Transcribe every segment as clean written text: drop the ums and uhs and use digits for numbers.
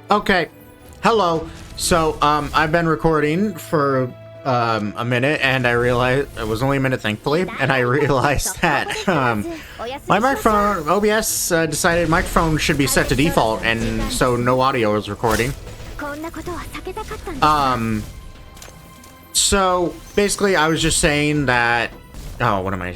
Okay, hello. So, I've been recording for a minute, and I realized it was only a minute, thankfully, and I realized that my microphone, OBS, decided microphone should be set to default, and so no audio is recording. So basically, I was just saying that. Oh, what am I?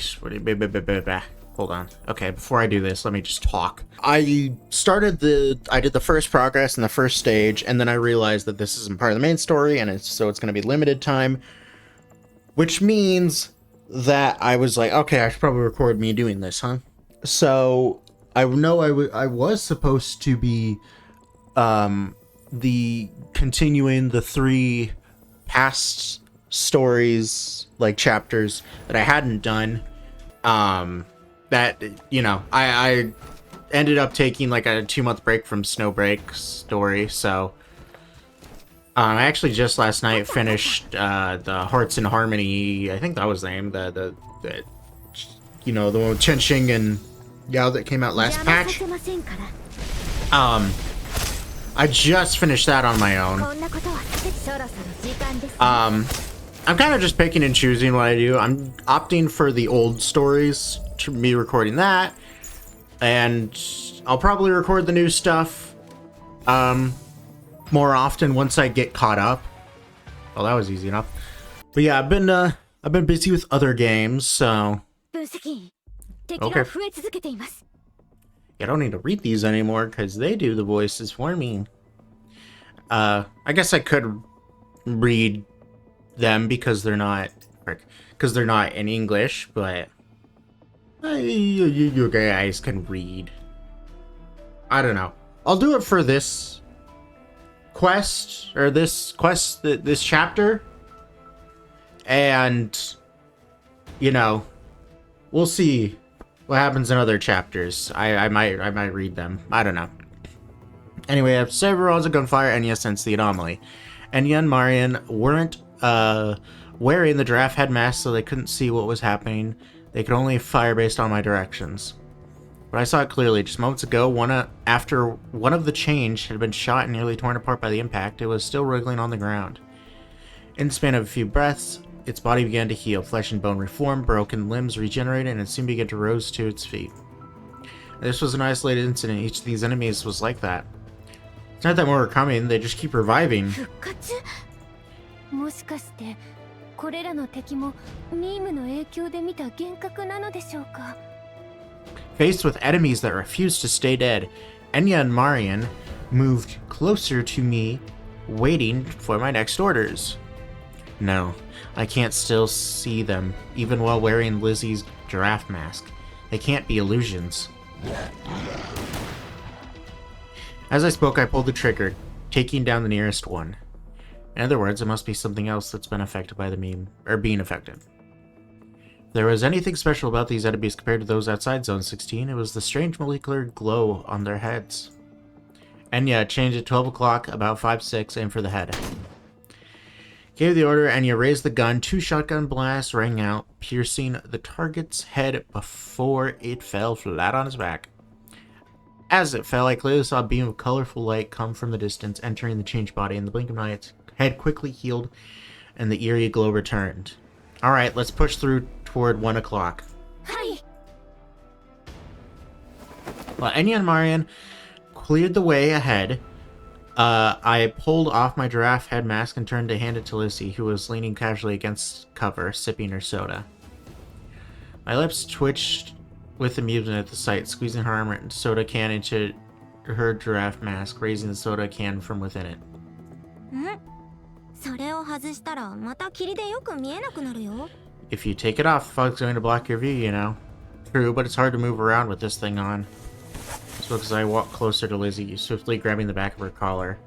Hold on. Okay, before I do this, let me just talk. I did the first progress in the first stage, and then I realized that this isn't part of the main story, and it's going to be limited time, which means that I was like, okay, I should probably record me doing this, huh? So I know I was supposed to be continuing the 3 past stories, like chapters that I hadn't done. That, you know, I ended up taking like a 2-month break from Snowbreak story, so I actually just last night finished the Hearts in Harmony. I think that was the name. The you know, the one with Chenxing and Yao that came out last patch. I just finished that on my own. I'm kind of just picking and choosing what I do. I'm opting for the old stories, to me recording that, and I'll probably record the new stuff more often once I get caught up. Oh, that was easy enough. But yeah, I've been busy with other games, so okay. I don't need to read these anymore because they do the voices for me. I guess I could read them because they're not in English, but you guys can read. I don't know. I'll do it for this quest, this chapter, and you know, we'll see what happens in other chapters. I might read them. I don't know. Anyway, I have several rounds of gunfire. Enya sensed the anomaly. Enya and Marian weren't wearing the giraffe head mask, so they couldn't see what was happening. They could only fire based on my directions. But I saw it clearly. Just moments ago, after one of the change had been shot and nearly torn apart by the impact, it was still wriggling on the ground. In the span of a few breaths, its body began to heal. Flesh and bone reformed, broken limbs regenerated, and it soon began to rise to its feet. This was an isolated incident. Each of these enemies was like that. It's not that more are coming, they just keep reviving. Faced with enemies that refused to stay dead, Enya and Marian moved closer to me, waiting for my next orders. No, I can't still see them, even while wearing Lizzie's giraffe mask. They can't be illusions. As I spoke, I pulled the trigger, taking down the nearest one. In other words, it must be something else that's been affected by the meme, or being affected. If there was anything special about these enemies compared to those outside Zone 16, it was the strange molecular glow on their heads. Enya changed at 12 o'clock, about 5-6, aim for the head. Gave the order, Enya raised the gun, 2 shotgun blasts rang out, piercing the target's head before it fell flat on its back. As it fell, I clearly saw a beam of colorful light come from the distance, entering the changed body. In the blink of an eye, its head quickly healed, and the eerie glow returned. Alright, let's push through toward 1 o'clock. While Enya and Marian cleared the way ahead, I pulled off my giraffe head mask and turned to hand it to Lizzie, who was leaning casually against cover, sipping her soda. My lips twitched with amusement at the sight, squeezing her arm and soda can into her giraffe mask, raising the soda can from within it. If you take it off, the fog's going to block your view, you know. True, but it's hard to move around with this thing on. So as I walked closer to Lizzie, swiftly grabbing the back of her collar.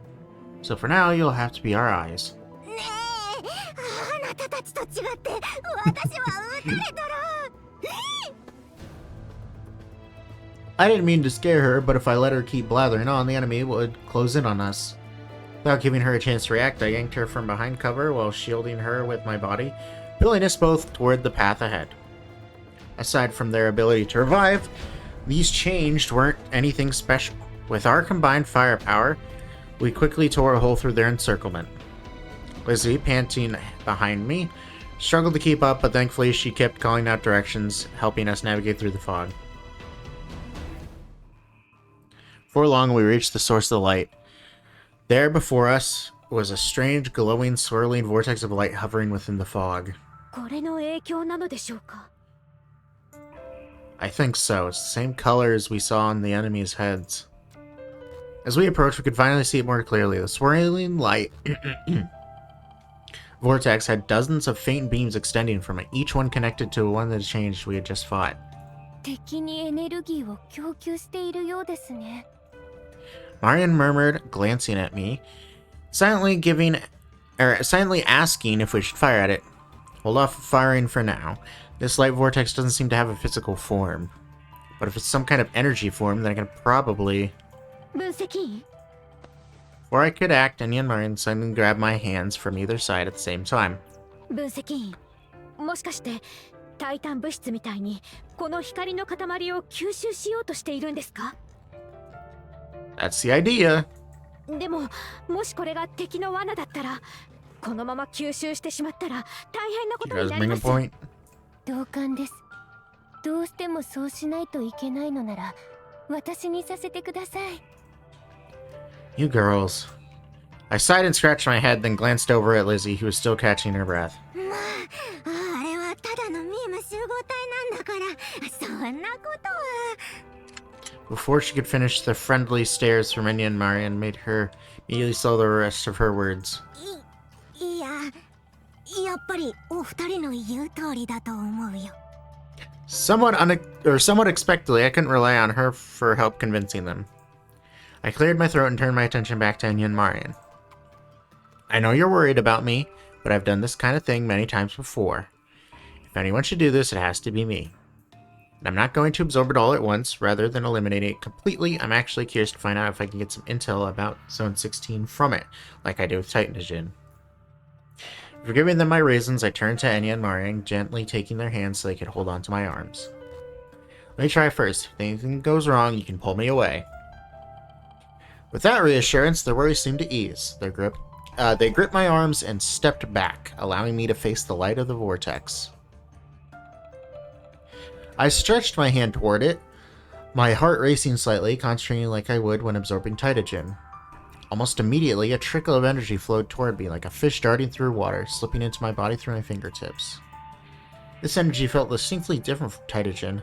So for now, you'll have to be our eyes. I didn't mean to scare her, but if I let her keep blathering on, the enemy would close in on us. Without giving her a chance to react, I yanked her from behind cover while shielding her with my body, pulling us both toward the path ahead. Aside from their ability to revive, these changed weren't anything special. With our combined firepower, We quickly tore a hole through their encirclement. Lizzie, panting behind me, struggled to keep up, but thankfully she kept calling out directions, helping us navigate through the fog. Before long, we reached the source of the light. There before us was a strange, glowing, swirling vortex of light hovering within the fog. I think so. It's the same color as we saw on the enemy's heads. As we approached, we could finally see it more clearly. The swirling light vortex had dozens of faint beams extending from it, each one connected to one that changed we had just fought. Marion murmured, glancing at me, silently asking if we should fire at it. Hold off firing for now. This light vortex doesn't seem to have a physical form. But if it's some kind of energy form, then I can probably... Before I could act, Enya and Marion suddenly grabbed my hands from either side at the same time. That's the idea. You guys bring a point. You girls. I sighed and scratched my head, then glanced over at Lizzie, who was still catching her breath. Before she could finish, the friendly stares from Enya and Marion made her immediately slow the rest of her words. Somewhat expectedly, I couldn't rely on her for help convincing them. I cleared my throat and turned my attention back to Enya and Marion. I know you're worried about me, but I've done this kind of thing many times before. If anyone should do this, it has to be me. And I'm not going to absorb it all at once. Rather than eliminating it completely, I'm actually curious to find out if I can get some intel about Zone 16 from it, like I do with Titanogen. For giving them my reasons, I turned to Enya and Marion, gently taking their hands so they could hold onto my arms. Let me try first. If anything goes wrong, you can pull me away. With that reassurance, their worries seemed to ease. They gripped my arms and stepped back, allowing me to face the light of the vortex. I stretched my hand toward it, my heart racing slightly, concentrating like I would when absorbing Titanogen. Almost immediately, a trickle of energy flowed toward me, like a fish darting through water, slipping into my body through my fingertips. This energy felt distinctly different from Titanogen.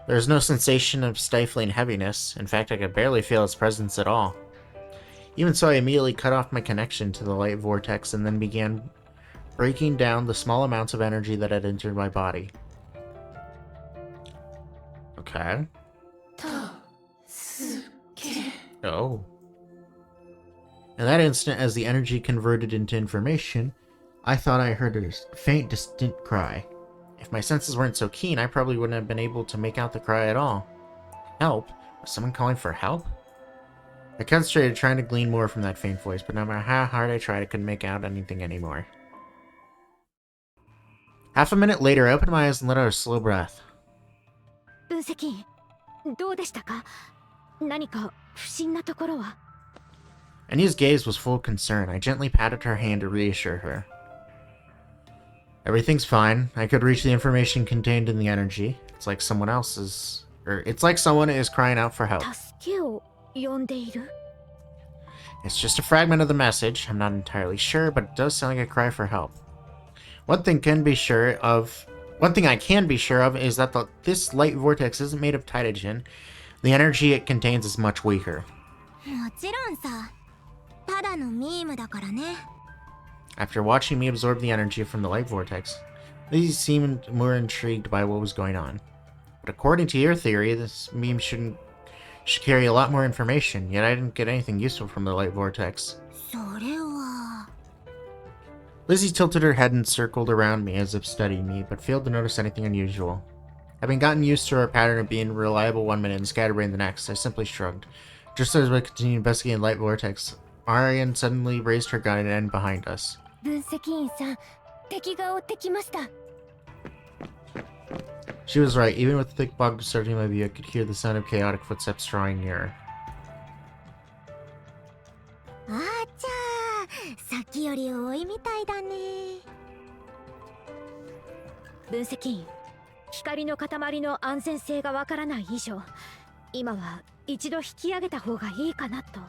There was no sensation of stifling heaviness. In fact, I could barely feel its presence at all. Even so, I immediately cut off my connection to the light vortex and then began breaking down the small amounts of energy that had entered my body. Okay. Oh. In that instant, as the energy converted into information, I thought I heard a faint, distant cry. If my senses weren't so keen, I probably wouldn't have been able to make out the cry at all. Help? Was someone calling for help? I concentrated trying to glean more from that faint voice, but no matter how hard I tried, I couldn't make out anything anymore. Half a minute later, I opened my eyes and let out a slow breath. Anya's gaze was full of concern. I gently patted her hand to reassure her. Everything's fine. I could reach the information contained in the energy. It's like someone is crying out for help. It's just a fragment of the message. I'm not entirely sure, but it does sound like a cry for help. One thing I can be sure of is that this light vortex isn't made of Titanogen. The energy it contains is much weaker. After watching me absorb the energy from the light vortex, Lizzie seemed more intrigued by what was going on. But according to your theory, this meme should carry a lot more information, yet I didn't get anything useful from the light vortex. Lizzie tilted her head and circled around me as if studying me, but failed to notice anything unusual. Having gotten used to her pattern of being reliable one minute and scatterbrained the next, I simply shrugged. Just as we continued investigating light vortex, Marion suddenly raised her gun and aimed behind us. She was right. Even with the thick fog obstructing my view, I could hear the sound of chaotic footsteps drawing nearer. きより多いみたいだね。分析員、光の塊の安全性がわからない以上、今は一度引き上げた方がいいかなと。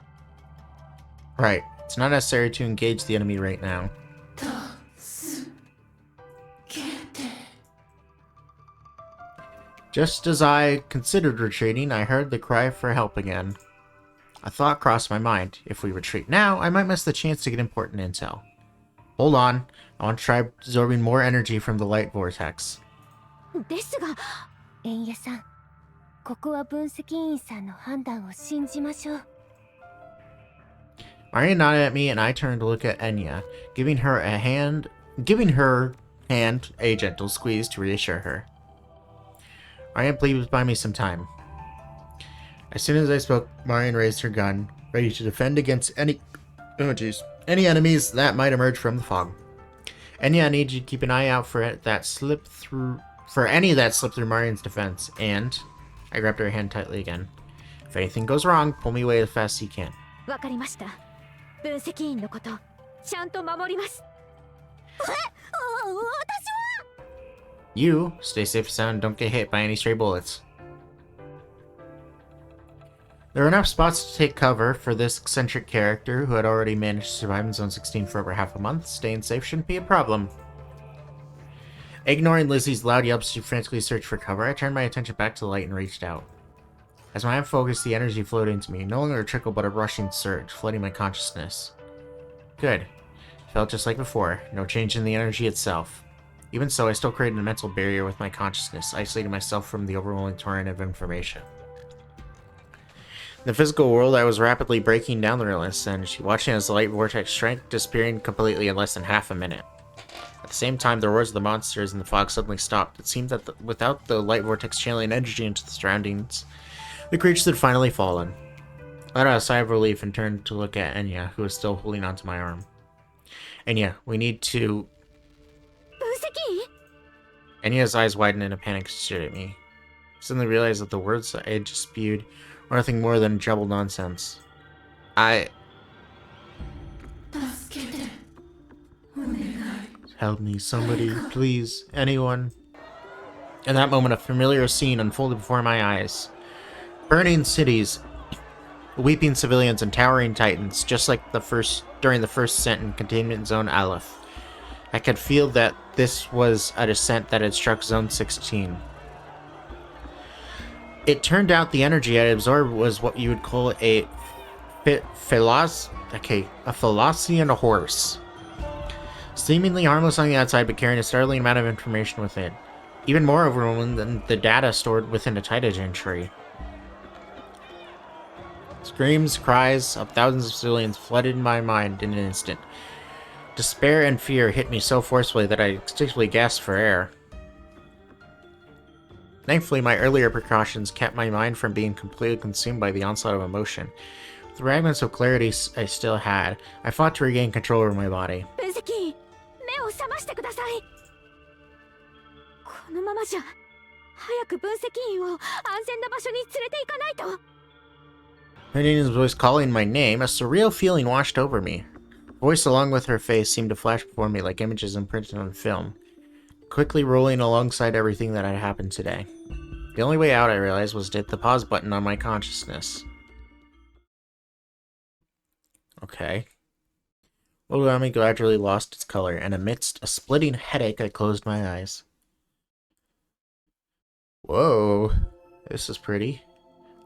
Right. It's not necessary to engage the enemy right now. Just as I considered retreating, I heard the cry for help again. A thought crossed my mind. If we retreat now, I might miss the chance to get important intel. Hold on. I want to try absorbing more energy from the light vortex. ですが、円谷さん、ここは分析員さんの判断を信じましょう。Maria nodded at me and I turned to look at Enya, giving her hand a gentle squeeze to reassure her. Marian, please buy me some time. As soon as I spoke, Marian raised her gun, ready to defend against any enemies that might emerge from the fog. Enya, I need you to keep an eye out for any that slip through Marian's defense, and I grabbed her hand tightly again. If anything goes wrong, pull me away as fast as you can. わかりました。分析員のこと、ちゃんと守ります。私は You stay safe and sound and don't get hit by any stray bullets. There were enough spots to take cover for this eccentric character who had already managed to survive in Zone 16 for over half a month. Staying safe shouldn't be a problem. Ignoring Lizzie's loud yelps to frantically search for cover, I turned my attention back to the light and reached out. As my hand focused, the energy flowed into me, no longer a trickle but a rushing surge, flooding my consciousness. Good. It felt just like before, no change in the energy itself. Even so, I still created a mental barrier with my consciousness, isolating myself from the overwhelming torrent of information. In the physical world, I was rapidly breaking down the relentless energy, watching as the light vortex shrank, disappearing completely in less than half a minute. At the same time, the roars of the monsters in the fog suddenly stopped. It seemed that without the light vortex channeling energy into the surroundings, the creatures had finally fallen. I let out a sigh of relief and turned to look at Enya, who was still holding onto my arm. Enya, we need to... Enya's eyes widened in a panic and stared at me. I suddenly realized that the words I had just spewed were nothing more than jumbled nonsense. Help me, somebody, please, anyone. In that moment, a familiar scene unfolded before my eyes. Burning cities, weeping civilians, and towering titans, just like during the first descent in Containment Zone Aleph. I could feel that this was a descent that had struck Zone 16. It turned out the energy I had absorbed was what you would call a Philosian horse. Seemingly harmless on the outside, but carrying a startling amount of information within. Even more overwhelming than the data stored within a Titagen tree. Screams, cries of thousands of civilians flooded my mind in an instant. Despair and fear hit me so forcefully that I instinctively gasped for air. Thankfully, my earlier precautions kept my mind from being completely consumed by the onslaught of emotion. With the fragments of clarity I still had, I fought to regain control over my body. Her voice calling my name, a surreal feeling washed over me. Her voice along with her face seemed to flash before me like images imprinted on film, quickly rolling alongside everything that had happened today. The only way out, I realized, was to hit the pause button on my consciousness. Okay. Origami gradually lost its color, and amidst a splitting headache, I closed my eyes. Whoa, this is pretty.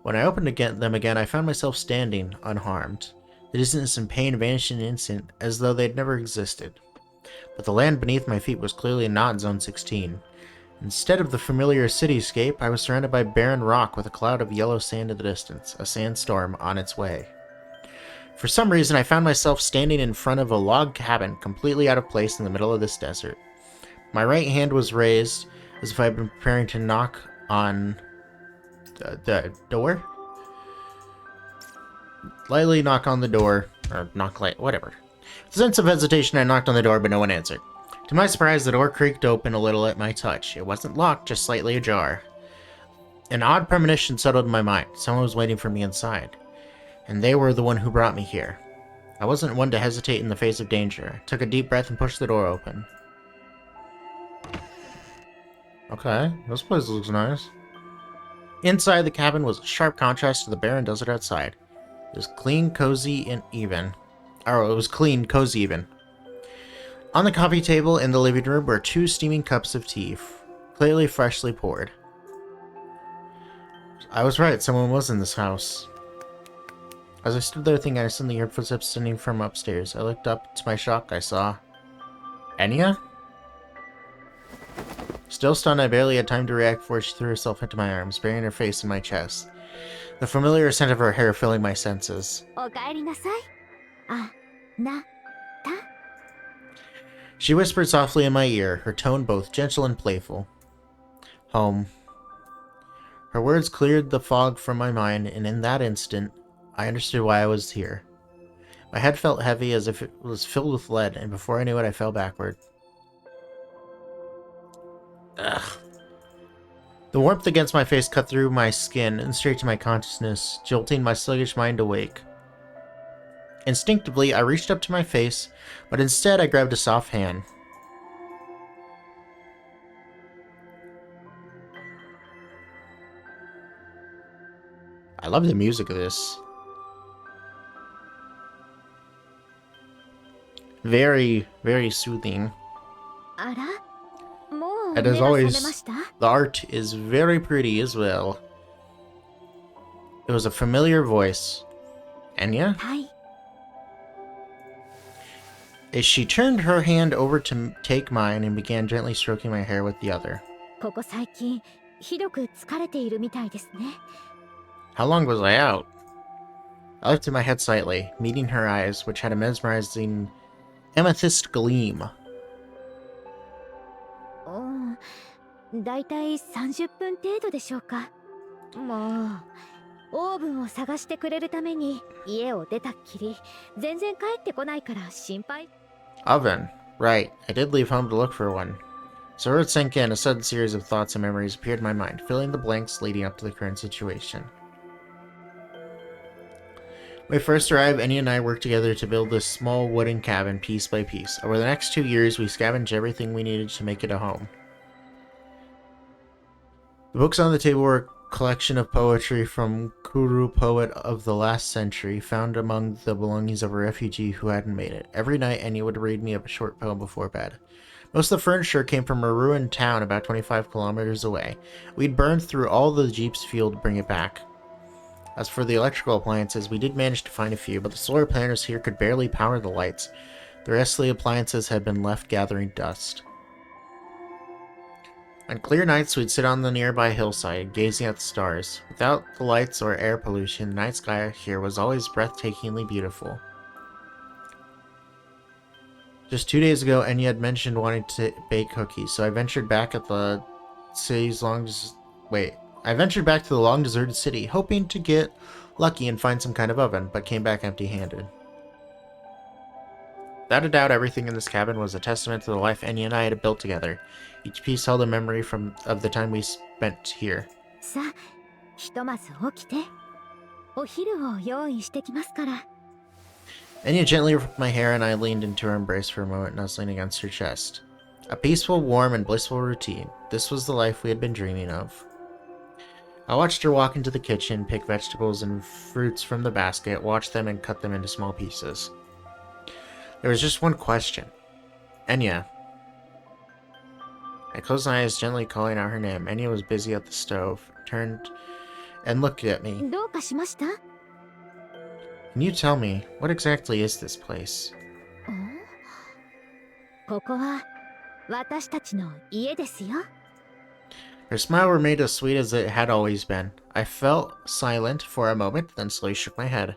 When I opened them again, I found myself standing, unharmed. The distance and pain vanished in an instant, as though they'd never existed. But the land beneath my feet was clearly not Zone 16. Instead of the familiar cityscape, I was surrounded by barren rock with a cloud of yellow sand in the distance, a sandstorm on its way. For some reason, I found myself standing in front of a log cabin, completely out of place in the middle of this desert. My right hand was raised, as if I had been preparing to knock on the door? Lightly knock on the door, or knock light, whatever. With a sense of hesitation, I knocked on the door, but no one answered. To my surprise, the door creaked open a little at my touch. It wasn't locked, just slightly ajar. An odd premonition settled in my mind. Someone was waiting for me inside. And they were the one who brought me here. I wasn't one to hesitate in the face of danger. I took a deep breath and pushed the door open. Okay, this place looks nice. Inside the cabin was a sharp contrast to the barren desert outside. It was clean, cozy, and even. Oh, it was clean, cozy, even. On the coffee table in the living room were 2 steaming cups of tea, clearly freshly poured. I was right, someone was in this house. As I stood there thinking, I suddenly heard footsteps descending from upstairs. I looked up. To my shock, I saw... Enya? Still stunned, I barely had time to react before she threw herself into my arms, burying her face in my chest. The familiar scent of her hair filling my senses. She whispered softly in my ear, her tone both gentle and playful. Home. Her words cleared the fog from my mind, and in that instant, I understood why I was here. My head felt heavy as if it was filled with lead, and before I knew it, I fell backward. Ugh. The warmth against my face cut through my skin and straight to my consciousness, jolting my sluggish mind awake. Instinctively, I reached up to my face, but instead I grabbed a soft hand. I love the music of this. Very, very soothing. And as always, the art is very pretty as well. It was a familiar voice. Enya? As she turned her hand over to take mine and began gently stroking my hair with the other. How long was I out? I lifted my head slightly, meeting her eyes, which had a mesmerizing amethyst gleam. だいたい30分程度でしょうか。もうオーブンを探してくれるために家を出たっきり全然帰ってこないから心配。Oven. Right. I did leave home to look for one. So it sank in, a sudden series of thoughts and memories appeared in my mind, filling the blanks leading up to the current situation. When we first arrived, Enya and I worked together to build this small wooden cabin piece by piece. Over the next 2 years, we scavenged everything we needed to make it a home. The books on the table were a collection of poetry from Kuru, poet of the last century, found among the belongings of a refugee who hadn't made it. Every night, Enya would read me a short poem before bed. Most of the furniture came from a ruined town about 25 kilometers away. We'd burned through all the jeep's fuel to bring it back. As for the electrical appliances, we did manage to find a few, but the solar panels here could barely power the lights. The rest of the appliances had been left gathering dust. On clear nights, we'd sit on the nearby hillside, gazing at the stars. Without the lights or air pollution, the night sky here was always breathtakingly beautiful. Just 2 days ago, Enya had mentioned wanting to bake cookies, so I ventured back at the city's I ventured back to the long deserted city, hoping to get lucky and find some kind of oven, but came back empty-handed. Without a doubt, everything in this cabin was a testament to the life Enya and I had built together. Each piece held a memory of the time we spent here. Enya gently rubbed my hair and I leaned into her embrace for a moment, nuzzling against her chest. A peaceful, warm, and blissful routine. This was the life we had been dreaming of. I watched her walk into the kitchen, pick vegetables and fruits from the basket, watch them and cut them into small pieces. There was just one question. Enya. I closed my eyes, gently calling out her name. Enya was busy at the stove, turned and looked at me. Can you tell me, what exactly is this place? Her smile remained as sweet as it had always been. I felt silent for a moment, then slowly shook my head.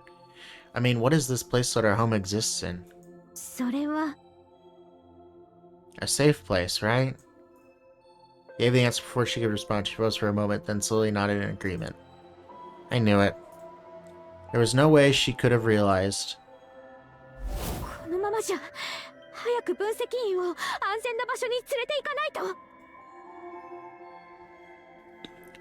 I mean, what is this place that our home exists in? A safe place, right? Gave the answer before she could respond. She froze for a moment, then slowly nodded in agreement. I knew it. There was no way she could have realized.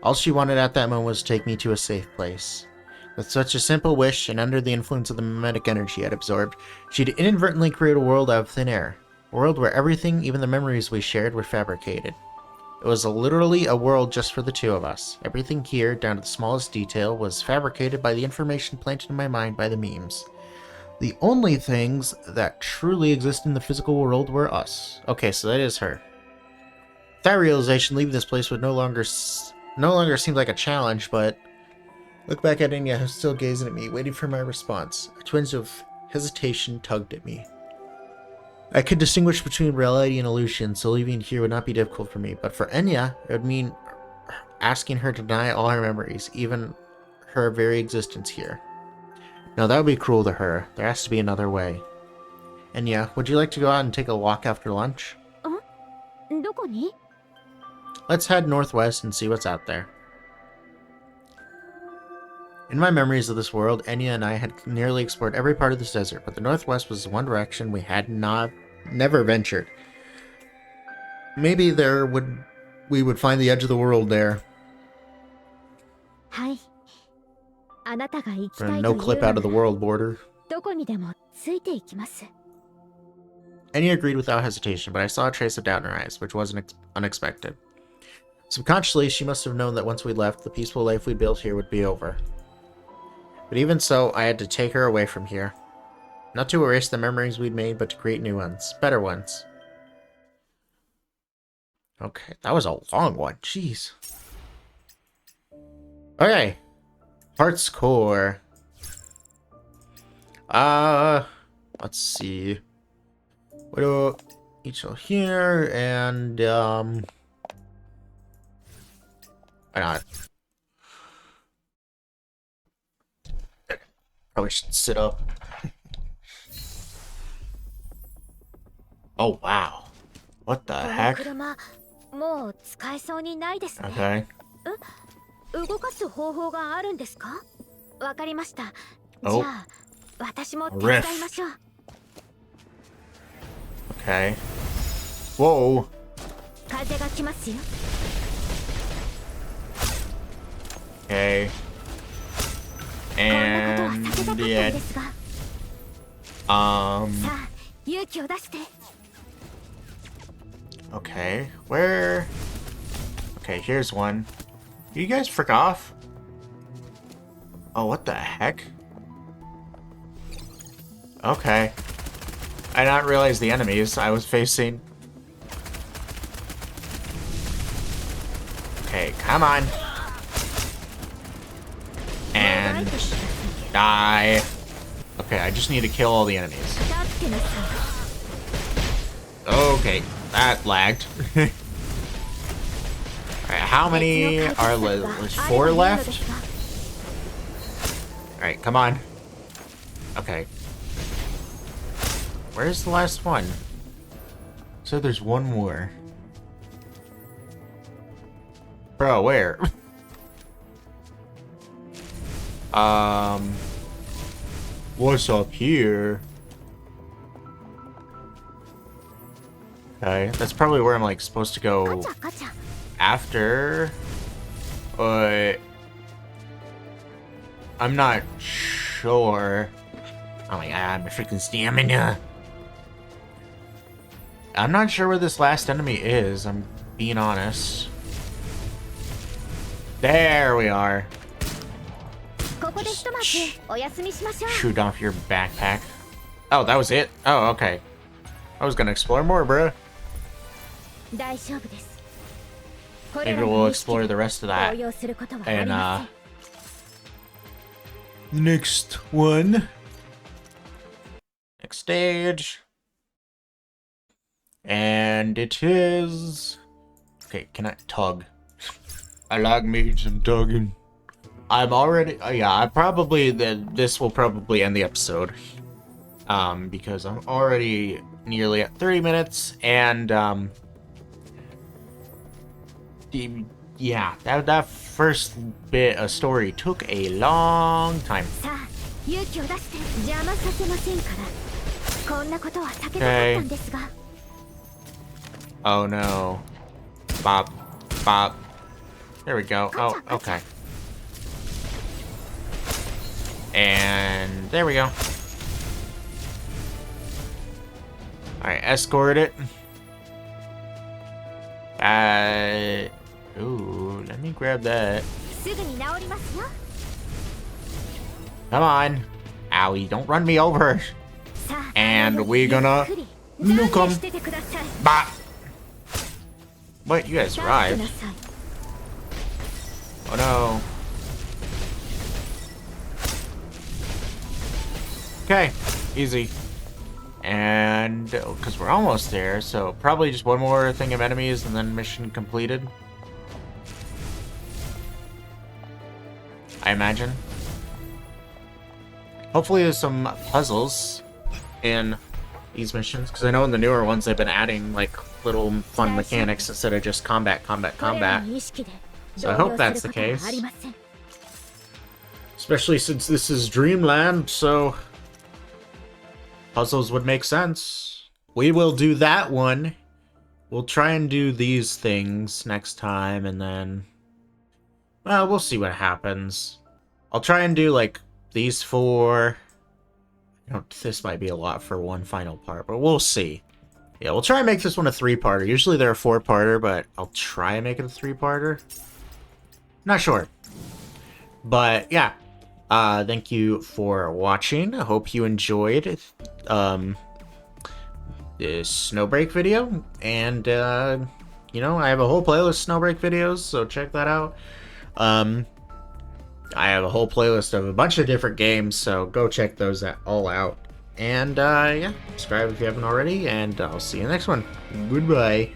All she wanted at that moment was to take me to a safe place. With such a simple wish, and under the influence of the mimetic energy it absorbed, she'd inadvertently create a world out of thin air. A world where everything, even the memories we shared, were fabricated. It was literally a world just for the two of us. Everything here, down to the smallest detail, was fabricated by the information planted in my mind by the memes. The only things that truly exist in the physical world were us. Okay, so that is her. That realization, leaving this place would no longer seem like a challenge, but look back at Inya, who's still gazing at me, waiting for my response. A twinge of hesitation tugged at me. I could distinguish between reality and illusion, so leaving here would not be difficult for me. But for Enya, it would mean asking her to deny all her memories, even her very existence here. No, that would be cruel to her. There has to be another way. Enya, would you like to go out and take a walk after lunch? Let's head northwest and see what's out there. In my memories of this world, Enya and I had nearly explored every part of this desert, but the northwest was one direction we had never ventured. Maybe we would find the edge of the world there. No clip out of the world border. Enya agreed without hesitation, but I saw a trace of doubt in her eyes, which wasn't unexpected. Subconsciously, she must have known that once we left, the peaceful life we built here would be over. But even so, I had to take her away from here. Not to erase the memories we'd made, but to create new ones. Better ones. Okay, that was a long one. Jeez. Okay. Heart's Core. Let's see. What do each here and why not? Probably should sit up. Oh wow. What the heck? Okay. Oh. A rift. Okay. Whoa. Okay. And yeah. Okay. Where? Okay, here's one. You guys frick off? Oh, what the heck? Okay. I did not realize the enemies I was facing. Okay, come on. And die. Okay, I just need to kill all the enemies. Okay, that lagged. Alright, how many are left? 4 left? Alright, come on. Okay. Where's the last one? So there's one more. Bro, where? What's up here? Okay, that's probably where I'm like supposed to go after, but I'm not sure. Oh my god, my freaking stamina. I'm not sure where this last enemy is, I'm being honest. There we are. Just shoot off your backpack. Oh, that was it? Oh, okay. I was gonna explore more, bruh. Maybe we'll explore the rest of that. And, next one. Next stage. And it is... Okay, can I tug? I like me some tugging. I'm already... yeah, this will probably end the episode. Because I'm already nearly at 30 minutes, and, yeah, that first bit of story took a long time. Okay. Oh no. Bop. Bop. There we go. Oh, okay. And there we go. Alright, escort it. Ooh, let me grab that. Come on. Owie, don't run me over. And we're gonna nuke him. Bah! Wait, you guys arrived. Oh no. Okay, easy. And because we're almost there, so probably just one more thing of enemies and then mission completed. I imagine. Hopefully there's some puzzles in these missions, because I know in the newer ones they've been adding like little fun mechanics instead of just combat. So I hope that's the case. Especially since this is Dreamland, so puzzles would make sense. We will do that one. We'll try and do these things next time, and then... well, we'll see what happens. I'll try and do, like, these 4. You know, this might be a lot for one final part, but we'll see. Yeah, we'll try and make this one a 3-parter. Usually they're a 4-parter, but I'll try and make it a 3-parter. Not sure. But, yeah. Thank you for watching. I hope you enjoyed this Snowbreak video. And, you know, I have a whole playlist of Snowbreak videos, so check that out. I have a whole playlist of a bunch of different games, so go check those all out. And, yeah, subscribe if you haven't already, and I'll see you in the next one. Goodbye.